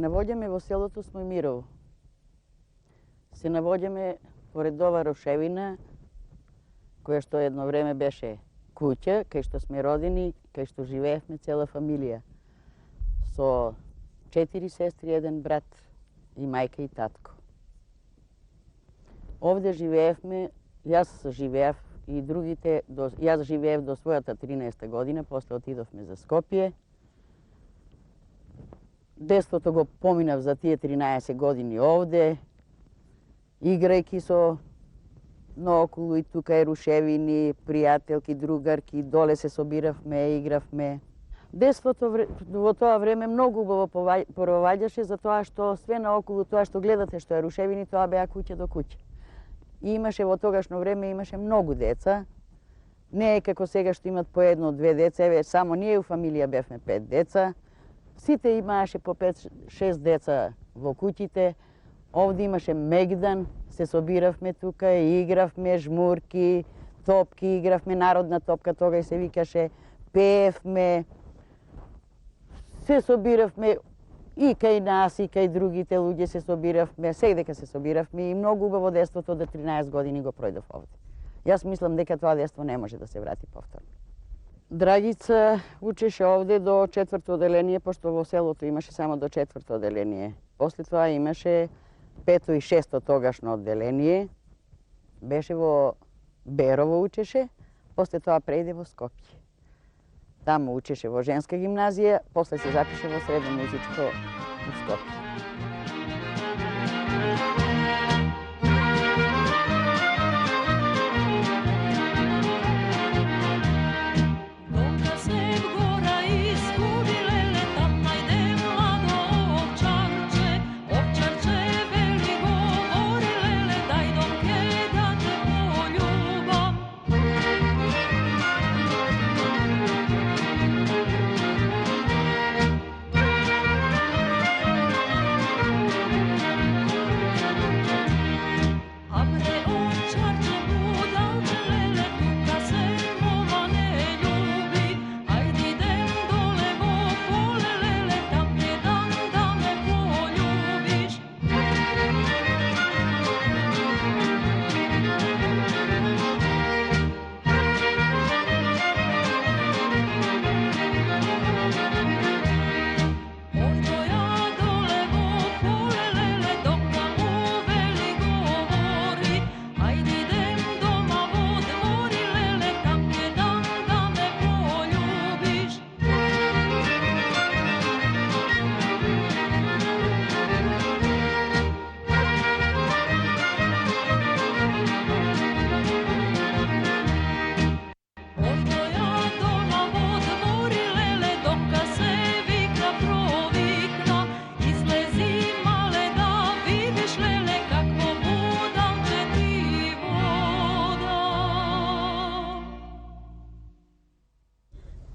наоѓаме во селото Смојмирово. Се наоѓаме поред ова рошевина, која што едно време беше куќа, кај што сме родени, кај што живеевме цела фамилија. Со 4 сестри, 1 брат и мајка и татко. Овде живеевме, јас живеев и другите, јас живеев до својата 13 година, после отидовме за Скопје. Детството го поминав за тие 13 години овде, играјки со наоколу и тука е рушевини, пријателки, другарки, доле се собиравме, игравме. Детството во тоа време многу убаво проваѓаше за тоа што све наоколу тоа што гледате што е рушевини, тоа беа куќа до куќа. И имаше во тогашно време имаше многу деца. Не е како сега што имат по 1-2 деца, еве само ние у фамилија бевме 5 деца. Сите имааше по 5-6 деца во куќите. Овде имаше мегдан, се собиравме тука, игравме жмурки, топки, игравме народна топка, тогај се викаше, пеевме, се собиравме и кај нас, и кај другите луѓе се собиравме, секдека се собиравме и многу убаво детството до 13 години го пројдов овде. Јас мислам дека тоа детство не може да се врати повторно. Драгица учеше овде до 4-то оделение, пошто во селото имаше само до 4-то оделение. После тоа имаше 5-то и 6-то тогашно одделение. Беше во Берово учеше, после тоа прејде во Скопје. Таму учеше во женска гимназија, после се запише во средно музичко во Скопје.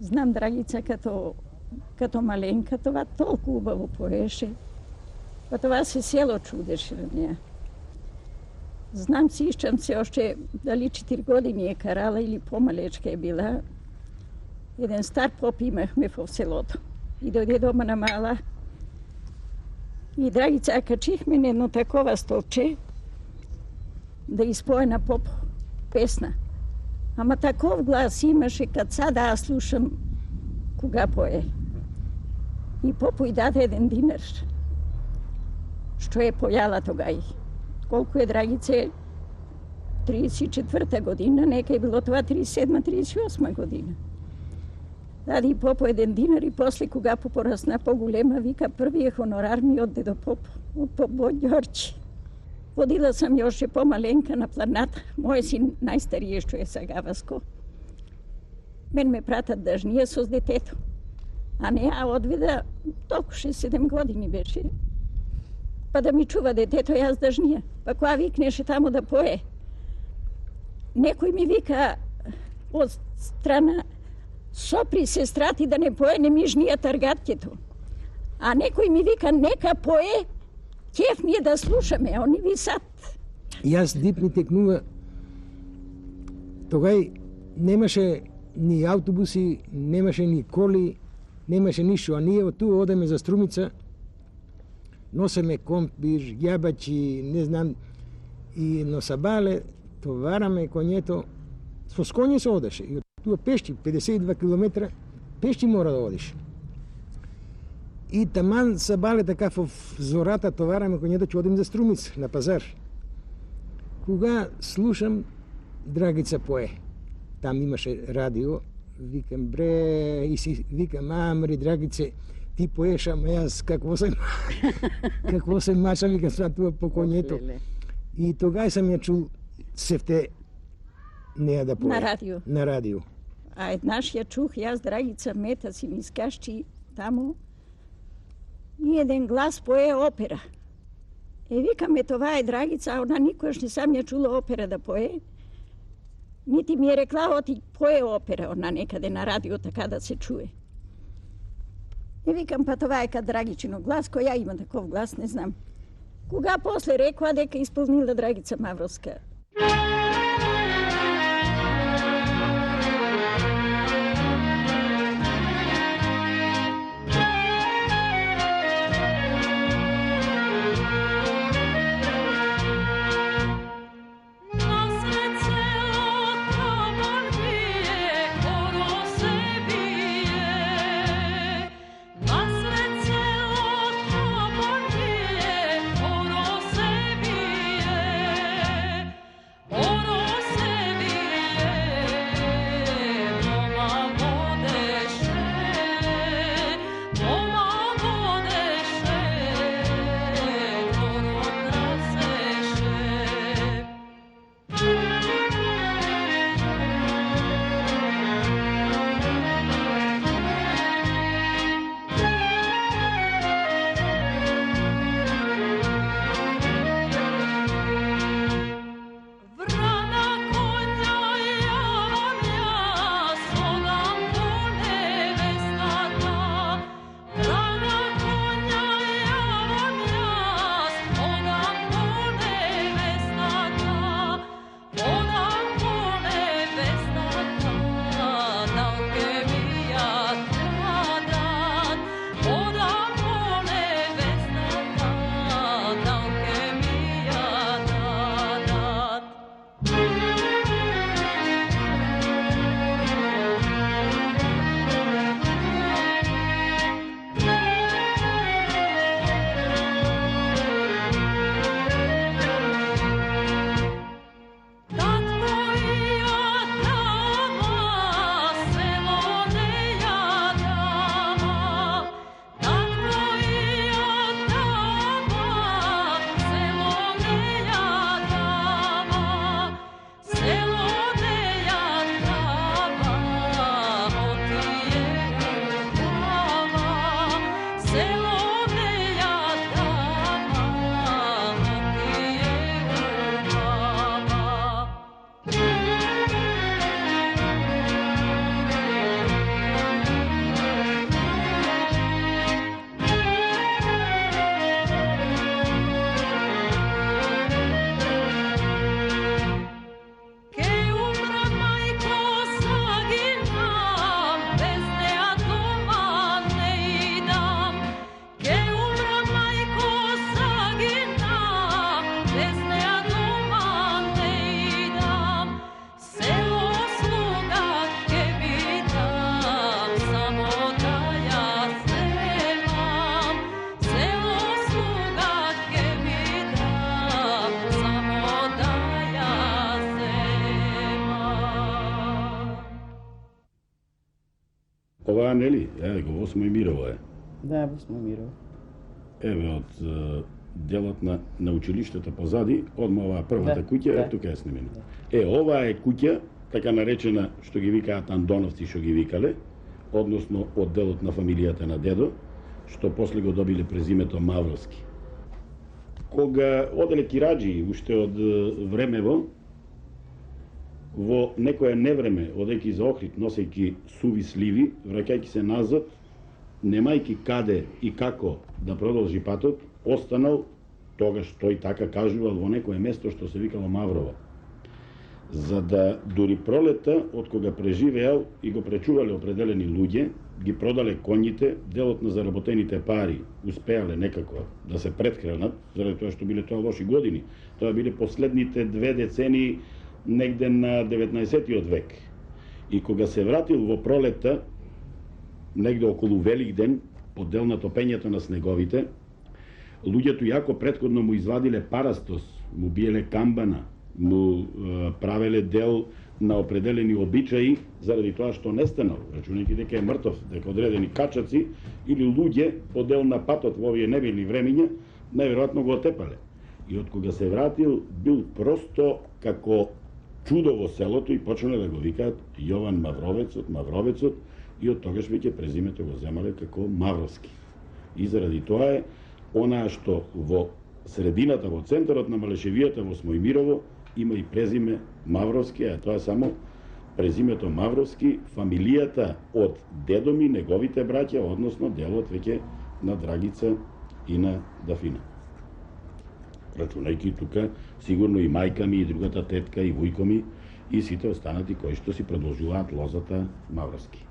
Знам Драгица като маленка, това толку убаво поеше. Па това се село чудеше на неја. Знам, сишчам се още дали 4 години е карала или помалечка е била. Еден стар поп имахме во селото. И дојде дома на мала. И Драгица качихме на едно такова столче да испое на поп песна. Ама таков глас имаше, кад сада аз слушам кога пое. И попу и даде 1 динар, што е појала тогај. Колку е Драгице, 34-та година, нека е било това 37-38 година. Даде и попу 1 динар и после кога порасна по-голема, вика, првиот хонорар ми одде до попу, од поп Ѓорче. Водила сам јоше помаленка на планата. Мој син најстарије што е сега Васко. Мен ме пратат дажнија со детето. А неа одведа, толку 6-7 години беше. Па да ми чува детето, јас дажнија. Па која викнеше таму да пое. Некој ми вика од страна, сопри сестрати да не пое, не ми жнија таргаткето. А некој ми вика, нека пое, кеф ми е да слушаме, а они висат. Јас дип ми текнува. Тогај немаше ни автобуси, немаше ни коли, немаше ништо. А ние од туа одеме за Струмица носеме компир, јабачи, не знам, и на Сабале товараме конјето, со коње се одеше, и од туа пешти, 52 километра, пешти мора да одиш. И таман Сабале така во зората товараме конјето, ќе одим за Струмица, на пазар. Кога слушам Драгица пое, там имаше радио, викам, бре, и си викам, амри, Драгице, ти поеш, ама јас какво се мачам, викам, сам туа по конјето. И тогава сам ја чул севте неа да пое. На радио. На радио. А еднаш ја чух, јас, Драгица Мета, си ми скашчи таму, и еден глас пое опера. Викаме, това е Драгица, а она никош не сам ја чула опера да пое. Нити ми е рекла, оти пое опера, она некаде на радио, така да се чуе. Викам, па това е кад Драгичино глас, кој ја има таков глас, не знам. Кога после рекла дека исполнила Драгица Мавровска. Ова нели? Го Осмо Емирово е. Да, Осмо Емирово. Еве од делот на училиштето позади, одма оваа првата куќа, тука е снимена. Ова е куќа, така наречена, што ги викаат Андоновци, што ги викале, односно од делот на фамилијата на дедо, што после го добиле презимето Мавровски. Кога оделе кираџи, уште од времево, во некое невреме, одејќи за Охрид, носејќи суви сливи, враќајќи се назад, немајќи каде и како да продолжи патот, останал, тогаш тој така кажувал, во некое место што се викало Маврово. за да дури пролета, од кога преживеал и го пречувале определени луѓе, ги продале коњите, делот на заработените пари успеале некако да се предхранат, заради тоа што биле тоа лоши години. Тоа биле последните 2 децении негде на 19-тиот век. И кога се вратил во пролетта, негде околу Великден, од дел на топењето на снеговите, луѓето јако претходно му извадиле парастос, му биеле камбана, му правеле дел на определени обичаи, заради тоа што нестанал, рачунајќи дека е мртов, дека одредени качаци или луѓе по дел на патот во овие небилни времиња, најверојатно го отепале. И од кога се вратил, бил просто како чудо во селото и почнале да го викаат Јован Мавровецот, и од тогаш веќе презимето го земале како Мавровски. И заради тоа е онаа што во средината, во центарот на Малешевијата во Смојмирово има и презиме Мавровски, а тоа е само презимето Мавровски, фамилијата од дедо ми, неговите браќа, односно делот веќе на Драгица и на Дафина. Рачунајќи тука сигурно и мајка ми, и другата тетка, и вујко ми, и сите останати кои што си продолжуваат лозата Мавровски.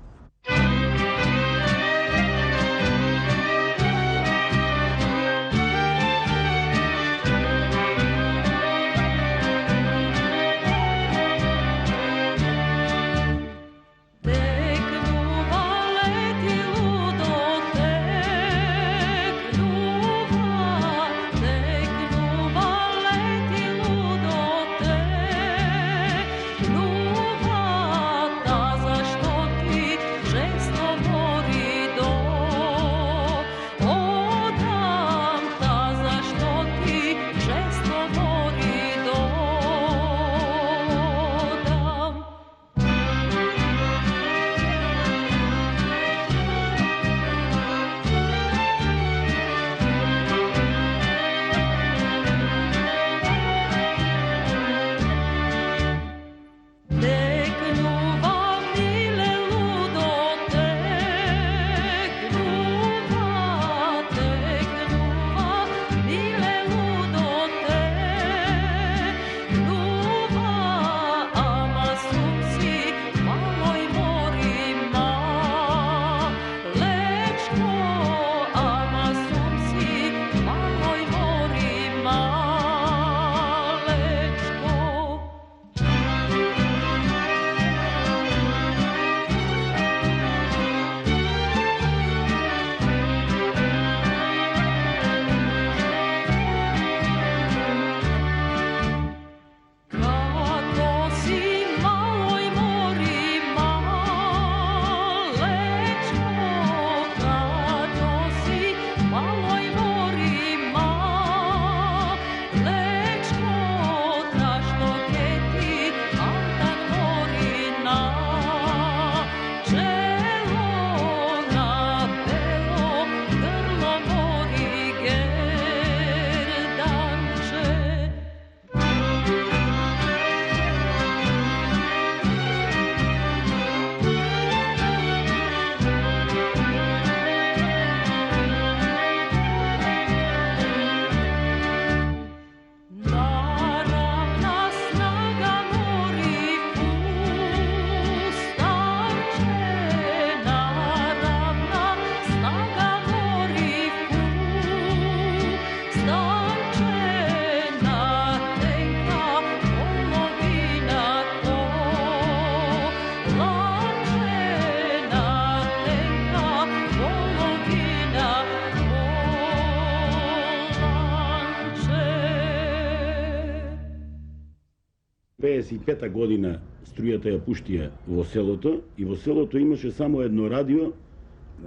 Пета година струјата ја пуштија во селото и во селото имаше само едно радио,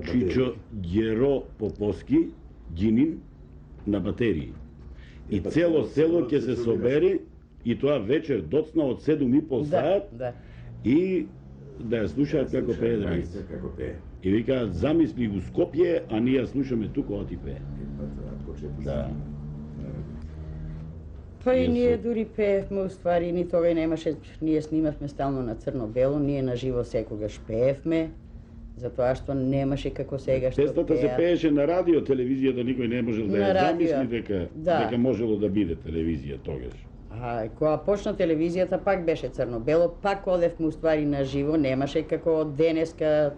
Чичо Геро Поповски, Ѓинин, на батерии. И цело село ќе се собери и тоа вечер доцна од 7:30 саат и да ја слушаат како пее Драгица. И викаат, замисли у Скопје, а ние ја слушаме тука оти пее. Да. Па и ние дури пеевме, уствари, ни тога и немаше, ние снимавме стално на црно-бело, ние на живо секогаш пеевме, затоа што немаше како сега што пеат. Песната се пееше на радио, телевизија, да никој не можел да ја замисли дека можело да биде телевизија тогаш. А кога почна телевизијата пак беше црно-бело, пак одевме уствари на живо, немаше како денеска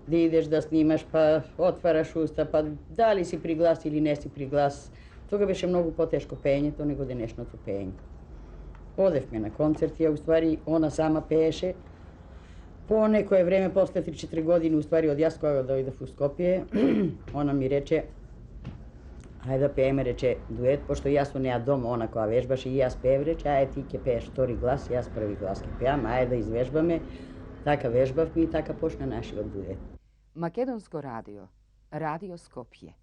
да идеш да снимаш, па отвараш уста, па дали си при глас или не си при глас. Тога беше многу потешко пеењето него денешното пеење. Одевме на концерти, а уствари она сама пееше. По некое време, после 3-4 години, уствари од јас кога дојдов у Скопје, она ми рече, ајде да пееме, рече, дует, пошто јас у неа дома, она која вежбаше и јас пеев, рече, ајде ти ќе пееш втори глас, јас први глас ќе пеам, ајде да извежбаме. Така вежбавме и така почна нашиот дует. Македонско радио, Радио Скопје.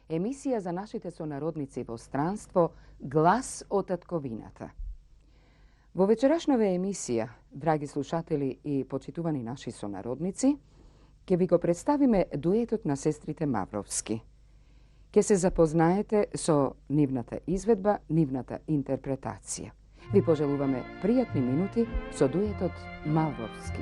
Емисија за нашите сонародници во странство Глас од татковината. Во вечерашнава емисија, драги слушатели и почитувани наши сонародници, ќе ви го представиме дуетот на сестрите Мавровски. Ќе се запознаете со нивната изведба, нивната интерпретација. Ви пожелуваме пријатни минути со дуетот Мавровски.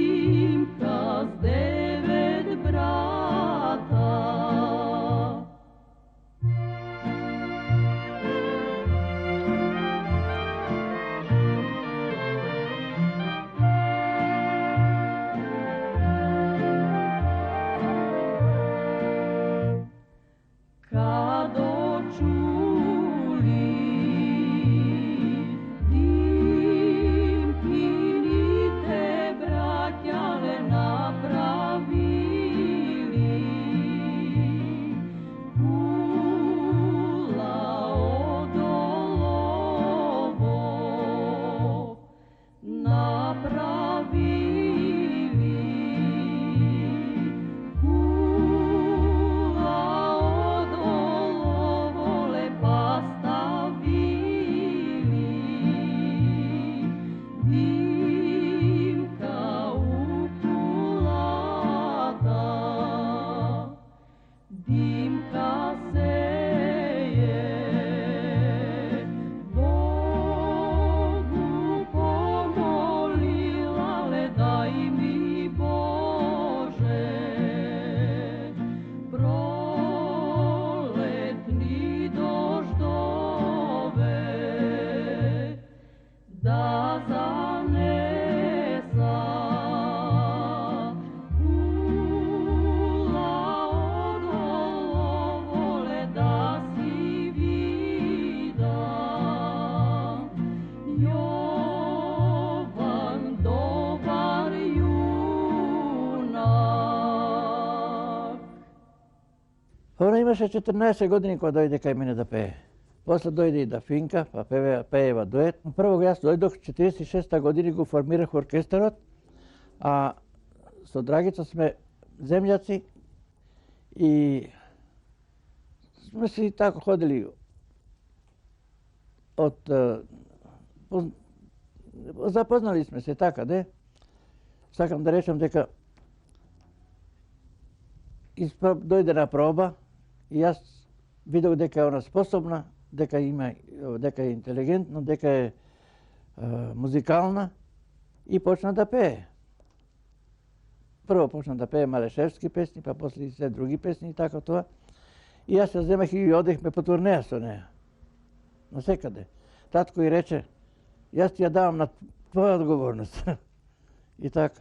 Dimka s 9 brata Ona imаше 14 години кога дојде кај мене да пее. После дојде и да финка, па пеева дует. Прво јас дојдох 46 години, го формирах оркестарот, а со Драгица сме земјаци и сме си така ходили запознали сме се така, не? Сакам да речам дека дојде на проба и јас видов дека е она способна, дека е интелигентна, дека е музикална и почна да пее. Прво почна да пее Малешевски песни, па после и се други песни и така тоа. И јас се земах и одехме по турнеја со неја. Насекаде. Татко и рече, јас ти ја давам на твоја одговорност. И така.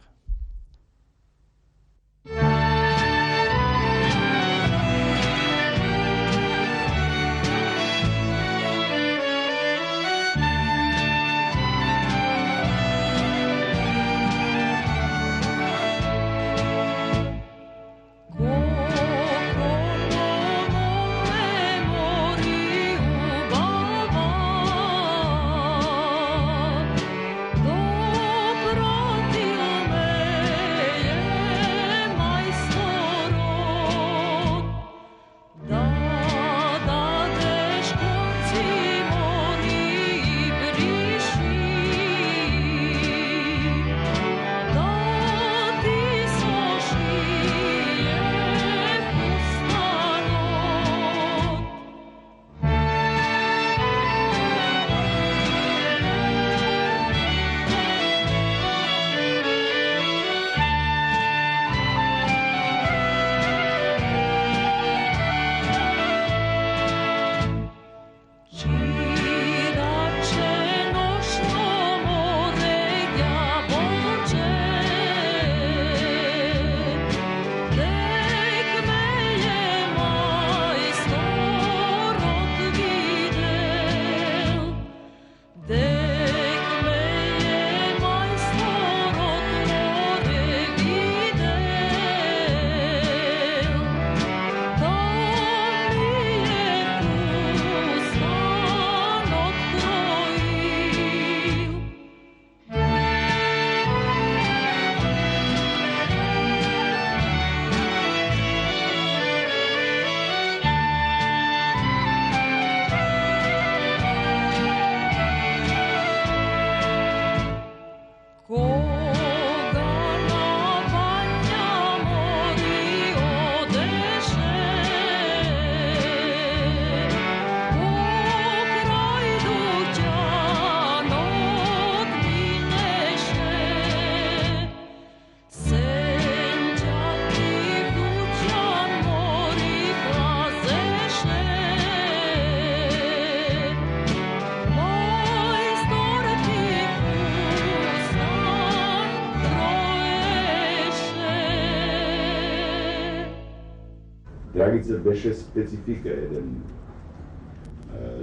Драгица беше специфика, еден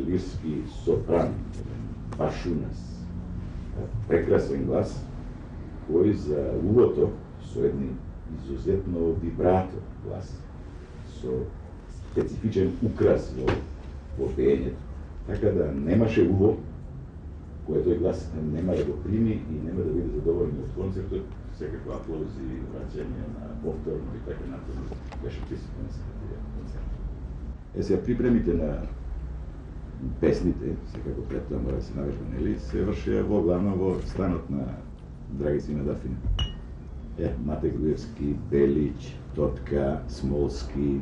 лирски сопран, еден башунас, прекрасен глас, кој за увото со едни изузетно вибрато глас, со специфичен украс во пеењето. Така да немаше уво кој тој глас нема да го прими и нема да биде задоволен од концертот, секако аплаузи, враќање на повторно и така натаму. Беше присутен на тие концерти. Сега припремите на песните, секако пред тоа мора да се навежба, нели, се вршија во главно во станот на Драгицина Дафина. Мате Груевски, Белич, Тотка, Смолски,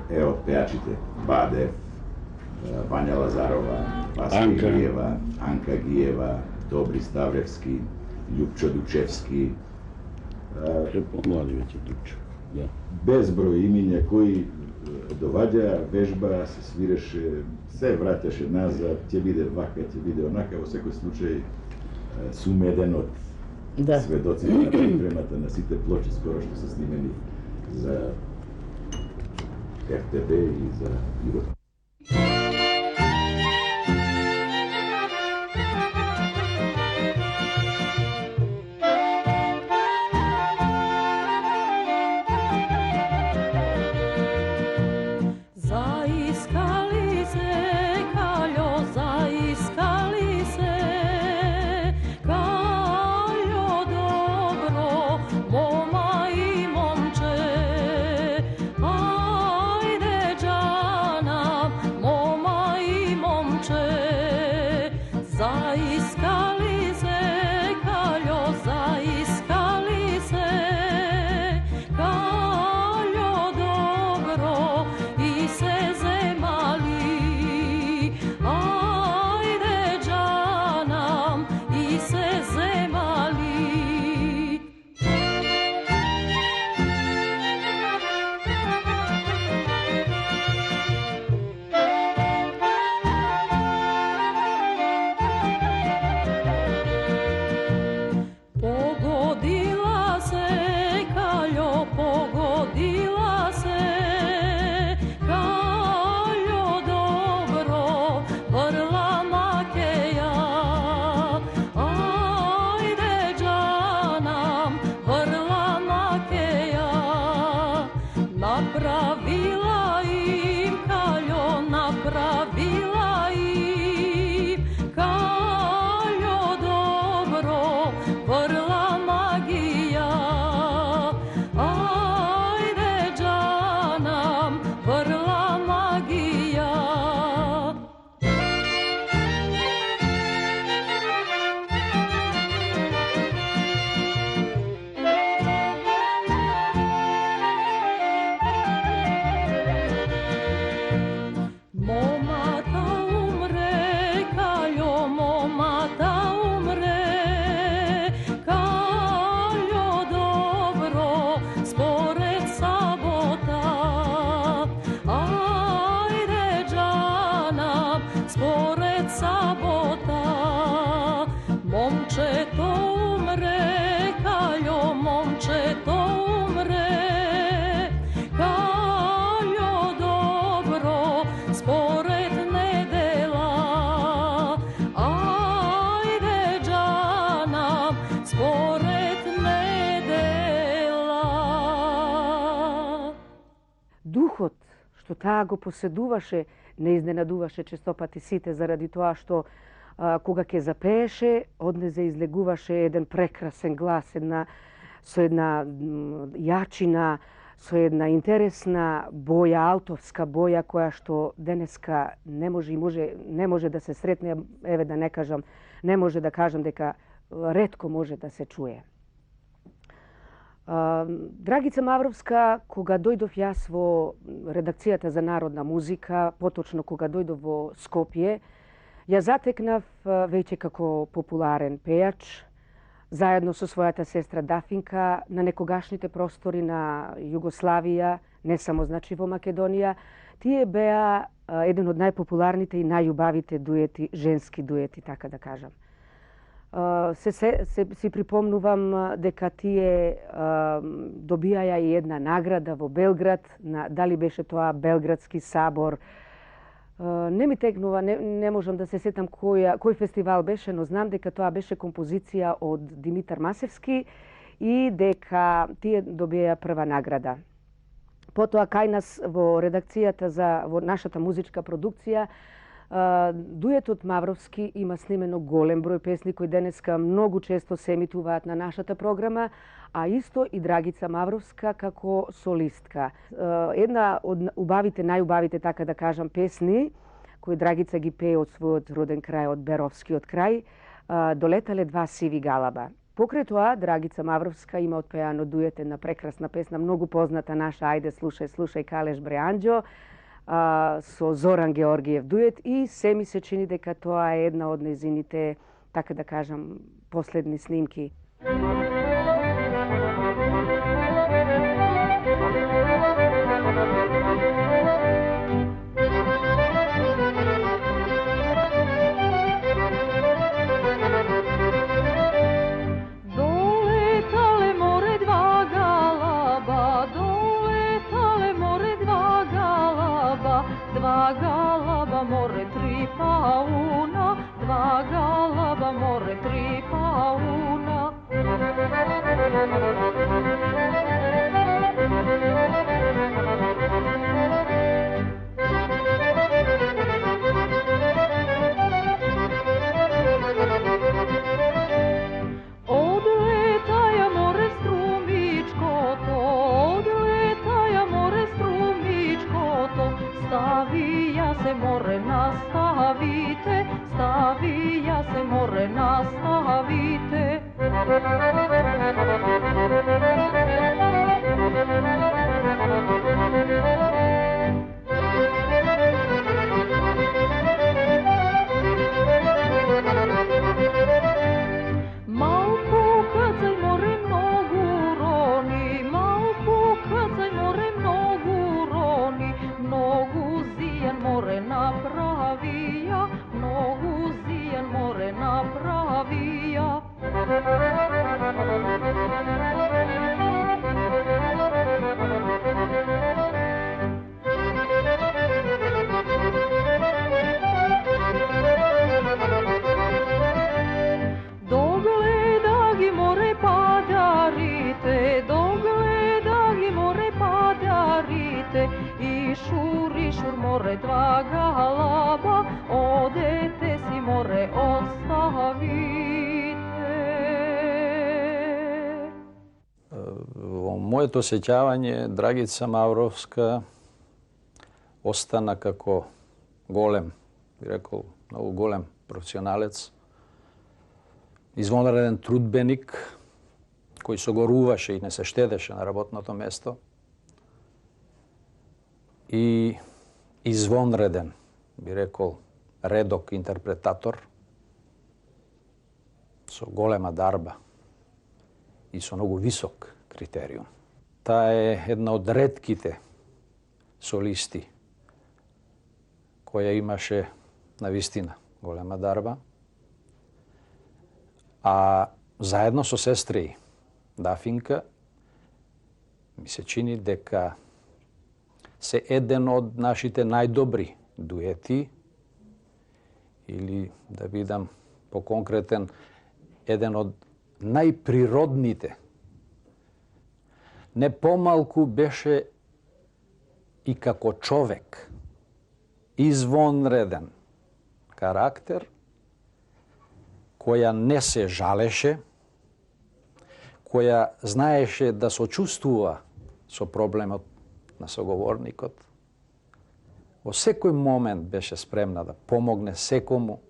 од пеачите, Бадев, Вања Лазарова, Васка Гиева, Анка Гиева, Добри Ставревски, Љупчо Дучевски. Помлади веќе Дучо, да. Безброј имиња кои доваѓа, вежба, се свиреше, се враќаше назад, ќе биде вака, ќе биде онака, во секој случај сум еден од сведоците на припремата на сите плочи скоро што се снимени за РТБ и за Иво. napravila im, kaljo napravila im, kaljo dobro, vrla magija. Ajde džanam, vrla magija. Momata umre, kaljo momata umre, kaljo dobro, spored sabota. Ajde džanam, spored sabota. Momče to umre, kaljo momče to umre, kaljo dobro, spored nedela. Ajde džanam, spored nedela. Духот што таа го поседуваше, не изненадуваше честопати сите заради тоа што кога ќе запееше, од незе излегуваше еден прекрасен глас, со една јачина, со една интересна боја, авторска боја која што денеска не може да се сретне, еве да не кажам, не може да кажам дека ретко може да се чуе. Драгица Мавровска, кога дојдов јас во редакцијата за народна музика, поточно кога дојдов во Скопје, ја затекнав веќе како популарен пејач, заедно со својата сестра Дафинка на некогашните простори на Југославија, не само значи во Македонија. Тие беа еден од најпопуларните и најубавите дуети, женски дуети, така да кажам. Си припомнувам дека тие добијаја и една награда во Белград, дали беше тоа Белградски сабор. Не ми текнува, не можам да се сетам кој фестивал беше, но знам дека тоа беше композиција од Димитар Масевски и дека тие добијаја прва награда. Потоа кај нас во редакцијата во нашата музичка продукција, дуетот Мавровски има снимено голем број песни кои денеска многу често се емитуваат на нашата програма, а исто и Драгица Мавровска како солистка. Една од убавите, најубавите, така да кажам, песни кои Драгица ги пее од својот роден крај, од Беровскиот крај, долетале два сиви галаба. Покрај тоа, Драгица Мавровска има отпеано дует, една прекрасна песна, многу позната наша, ајде слушај, слушај, Калеш Бреанџо, со Зоран Георгиев дует, и се ми се чини дека тоа е една од незините, така да кажам, последни снимки. Dva galaba more tri pauna, dva galaba more tri pauna. Odletaja more strumičko to, odletaja more strumičko to. Stavija se more nastavite, stavija se more nastavite. Malku kacaj more mnogu roni, malku kacaj more mnogu roni, mnogu zijan more napravija, mnogu zijan more napravija. ostavite i šur more dva galaba, odete si more ostavite. Моето сеќавање, Драгица Мавровска остана како голем, би рекол, многу голем професионалец, извонреден трудбеник, кој се горуваше и не се штедеше на работното место, и извонреден, би рекол, редок интерпретатор, со голема дарба и со многу висок критериум. Таа е една од ретките солисти која имаше навистина голема дарба, а заедно со сестри Дафинка ми се чини дека се еден од нашите најдобри дуети, или да бидам поконкретен, еден од најприродните. Не помалку беше и како човек, извонреден карактер, која не се жалеше, која знаеше да сочувствува со проблемот на соговорникот. Во секој момент беше спремна да помогне секому.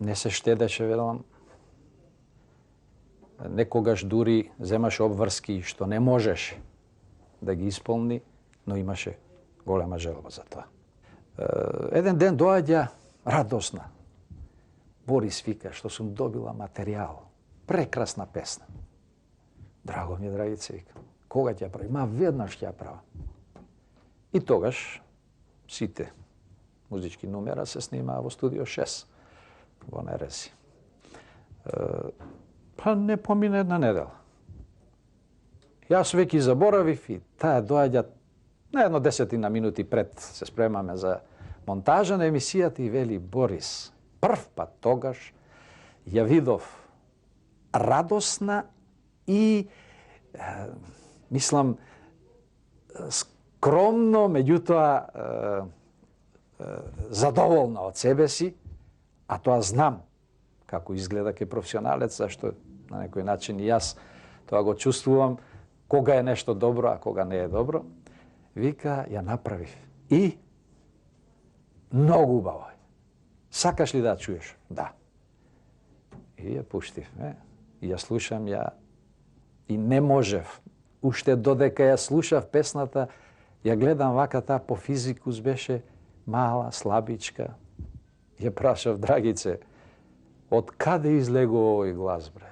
Не се штедеше, велам. Некогаш дури земаше обврски што не можеше да ги исполни, но имаше голема желба за тоа. Еден ден доаѓа радосна. Борис вика што сум добила материјал. Прекрасна песна. Драго ми е, Драгице, вика. Кога ќе ја прави? Ма веднаш ќе ја права. И тогаш сите музички номера се снимаа во студио 6 во Нерези. Па не помине една недела. Јас веќе заборавив и таа доаѓа на едно 10 минути пред се спремаме за монтажа на емисијата и вели: Борис, прв пат тогаш ја видов радосна и мислам скромно, меѓутоа задоволна од себе си, а тоа знам како изгледа ке професионалец, зашто на некој начин и јас тоа го чувствувам, кога е нешто добро, а кога не е добро. Вика, ја направив. И многу убаво е. Сакаш ли да чуеш? Да. И ја пуштив. И ја слушам, и не можев. Уште додека ја слушав песната, ја гледам вака, таа по физикус беше мала, слабичка. Ја прашав: Драгице, од каде излегува овој глас, бре?